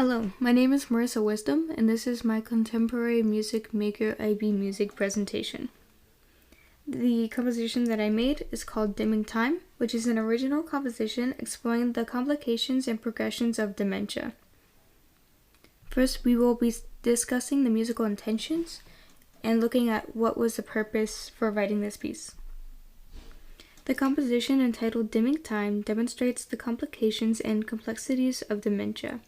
Hello, my name is Marissa Wisdom, and this is my Contemporary Music Maker IB Music presentation. The composition that I made is called Dimming Time, which is an original composition exploring the complications and progressions of dementia. First, we will be discussing the musical intentions and looking at what was the purpose for writing this piece. The composition entitled Dimming Time demonstrates the complications and complexities of dementia.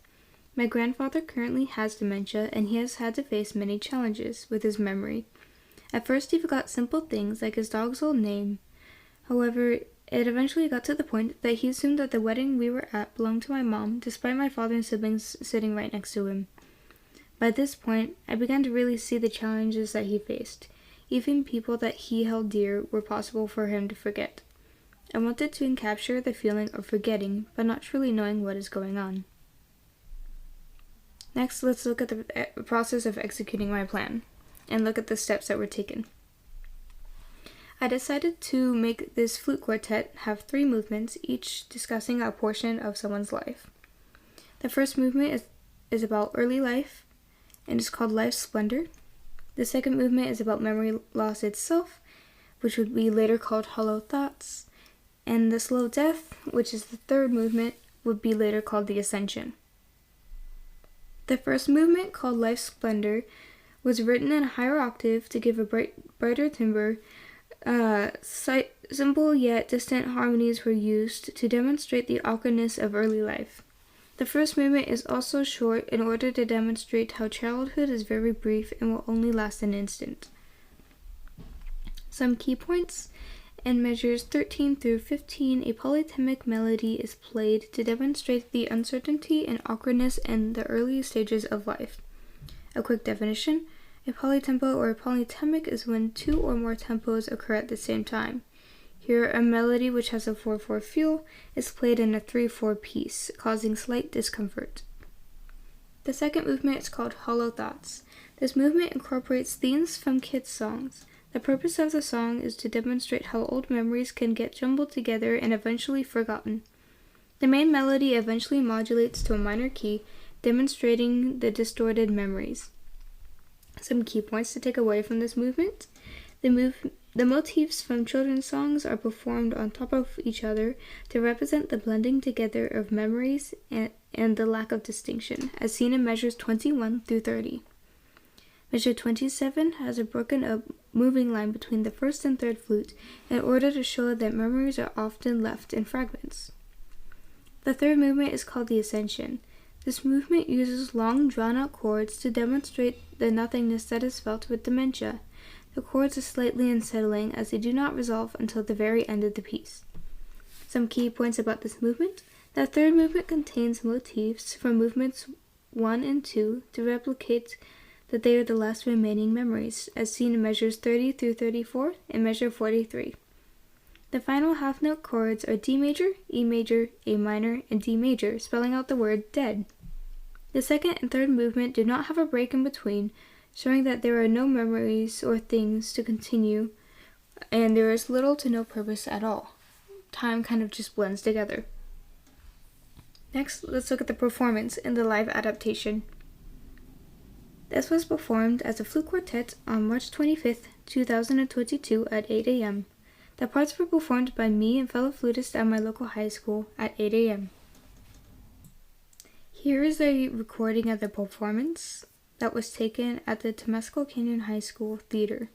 My grandfather currently has dementia, and he has had to face many challenges with his memory. At first, he forgot simple things like his dog's old name. However, it eventually got to the point that he assumed that the wedding we were at belonged to my mom, despite my father and siblings sitting right next to him. By this point, I began to really see the challenges that he faced. Even people that he held dear were possible for him to forget. I wanted to encapture the feeling of forgetting, but not truly knowing what is going on. Next, let's look at the process of executing my plan, and look at the steps that were taken. I decided to make this flute quartet have 3 movements, each discussing a portion of someone's life. The first movement is about early life, and is called Life's Splendor. The second movement is about memory loss itself, which would be later called Hollow Thoughts, and the Slow Death, which is the third movement, would be later called the Ascension. The first movement, called Life's Splendor, was written in a higher octave to give a brighter timbre. Simple yet distant harmonies were used to demonstrate the awkwardness of early life. The first movement is also short in order to demonstrate how childhood is very brief and will only last an instant. Some key points. In measures 13 through 15, a polytemic melody is played to demonstrate the uncertainty and awkwardness in the early stages of life. A quick definition: a polytempo or a polytemic is when 2 or more tempos occur at the same time. Here, a melody which has a 4/4 feel is played in a 3/4 piece, causing slight discomfort. The second movement is called Hollow Thoughts. This movement incorporates themes from kids' songs. The purpose of the song is to demonstrate how old memories can get jumbled together and eventually forgotten. The main melody eventually modulates to a minor key, demonstrating the distorted memories. Some key points to take away from this movement. The motifs from children's songs are performed on top of each other to represent the blending together of memories and the lack of distinction, as seen in measures 21 through 30. Measure 27 has a broken up moving line between the first and third flute in order to show that memories are often left in fragments. The third movement is called the Ascension. This movement uses long drawn-out chords to demonstrate the nothingness that is felt with dementia. The chords are slightly unsettling as they do not resolve until the very end of the piece. Some key points about this movement. The third movement contains motifs from movements 1 and 2 to replicate that they are the last remaining memories, as seen in measures 30 through 34 and measure 43. The final half-note chords are D major, E major, A minor, and D major, spelling out the word dead. The second and third movement do not have a break in between, showing that there are no memories or things to continue, and there is little to no purpose at all. Time kind of just blends together. Next, let's look at the performance in the live adaptation. This was performed as a flute quartet on March 25th, 2022 at 8 a.m. The parts were performed by me and fellow flutists at my local high school at 8 a.m. Here is a recording of the performance that was taken at the Temescal Canyon High School Theater.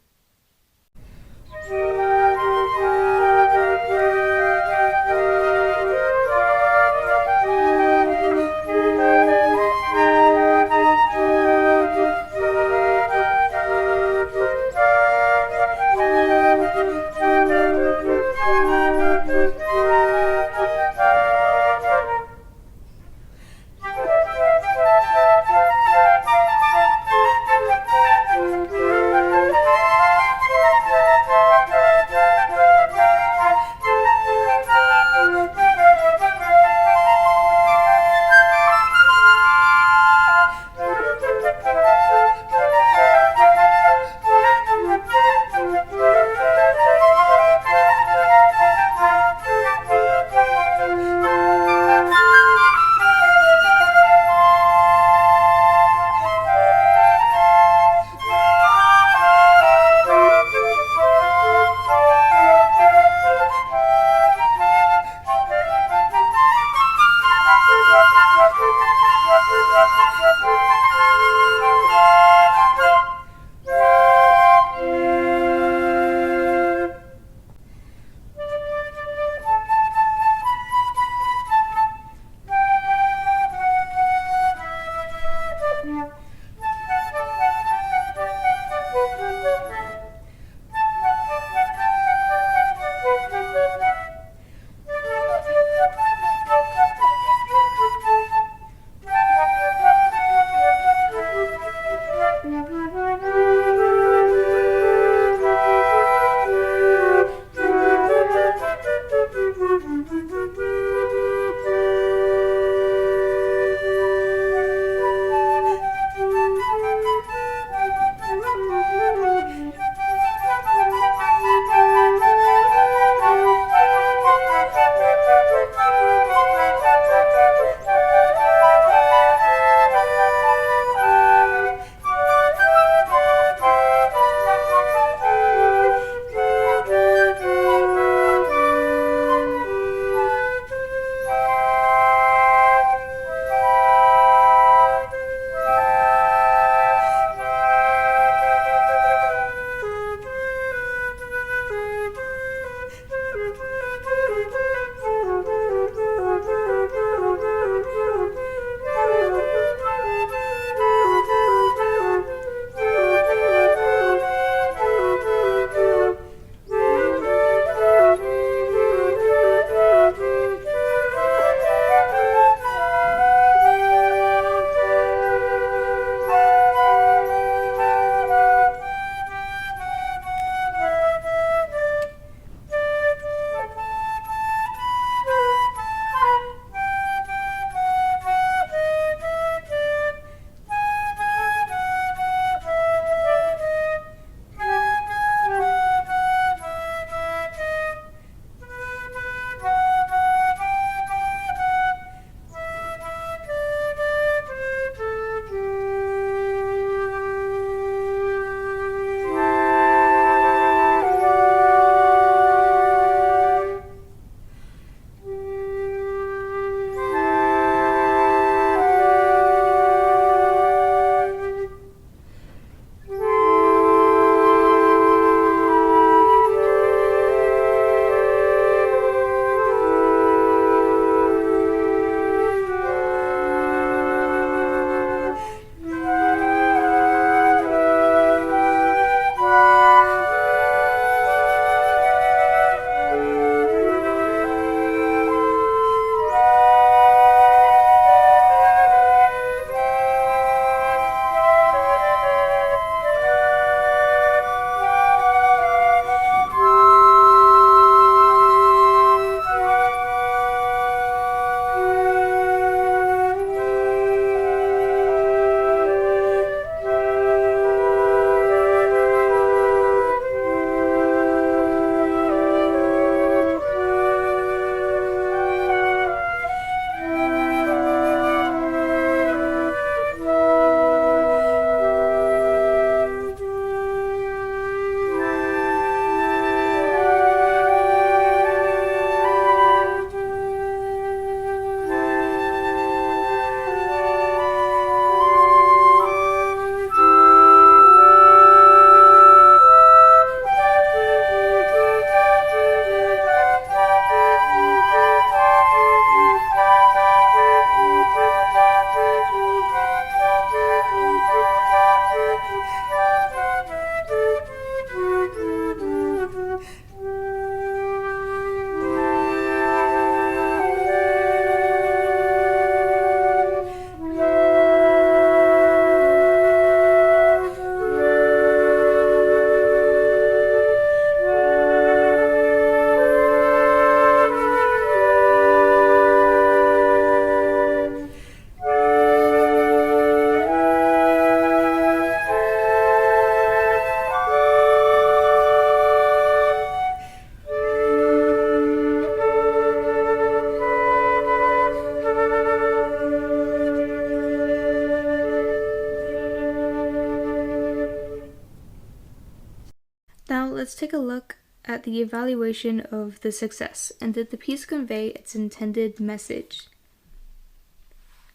Now let's take a look at the evaluation of the success and did the piece convey its intended message.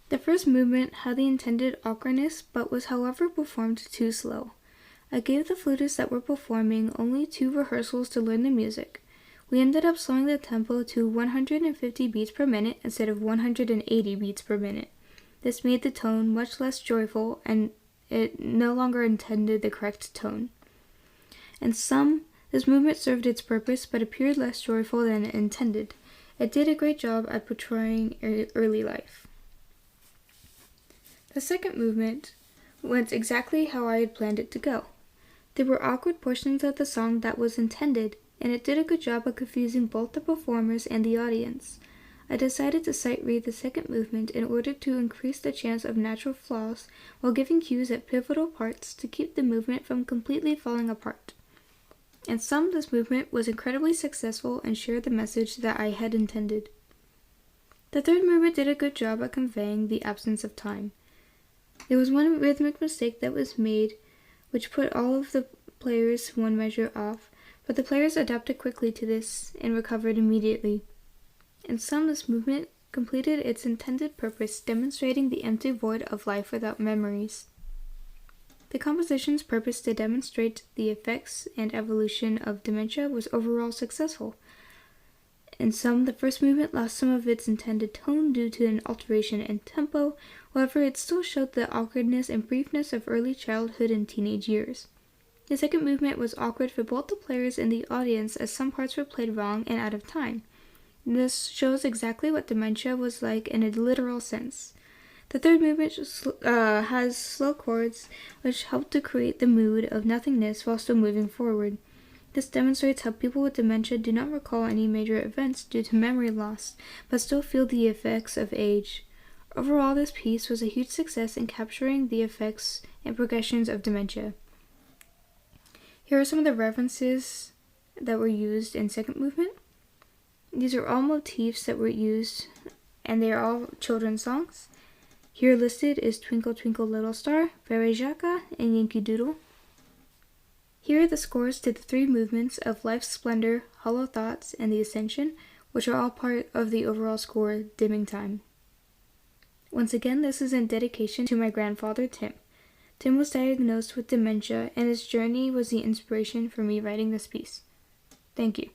The first movement had the intended awkwardness, but was however performed too slow. I gave the flutists that were performing only 2 rehearsals to learn the music. We ended up slowing the tempo to 150 beats per minute instead of 180 beats per minute. This made the tone much less joyful, and it no longer intended the correct tone. In sum, this movement served its purpose but appeared less joyful than it intended. It did a great job at portraying early life. The second movement went exactly how I had planned it to go. There were awkward portions of the song that was intended, and it did a good job of confusing both the performers and the audience. I decided to sight read the second movement in order to increase the chance of natural flaws while giving cues at pivotal parts to keep the movement from completely falling apart. In sum, this movement was incredibly successful and shared the message that I had intended. The third movement did a good job at conveying the absence of time. There was one rhythmic mistake that was made, which put all of the players one measure off, but the players adapted quickly to this and recovered immediately. In sum, this movement completed its intended purpose, demonstrating the empty void of life without memories. The composition's purpose to demonstrate the effects and evolution of dementia was overall successful. In sum, the first movement lost some of its intended tone due to an alteration in tempo, however it still showed the awkwardness and briefness of early childhood and teenage years. The second movement was awkward for both the players and the audience as some parts were played wrong and out of time. This shows exactly what dementia was like in a literal sense. The third movement has slow chords, which help to create the mood of nothingness while still moving forward. This demonstrates how people with dementia do not recall any major events due to memory loss, but still feel the effects of age. Overall, this piece was a huge success in capturing the effects and progressions of dementia. Here are some of the references that were used in second movement. These are all motifs that were used, and they are all children's songs. Here listed is Twinkle Twinkle Little Star, Frere Jacques, and Yankee Doodle. Here are the scores to the 3 movements of Life's Splendor, Hollow Thoughts, and the Ascension, which are all part of the overall score, Dimming Time. Once again, this is in dedication to my grandfather, Tim. Tim was diagnosed with dementia, and his journey was the inspiration for me writing this piece. Thank you.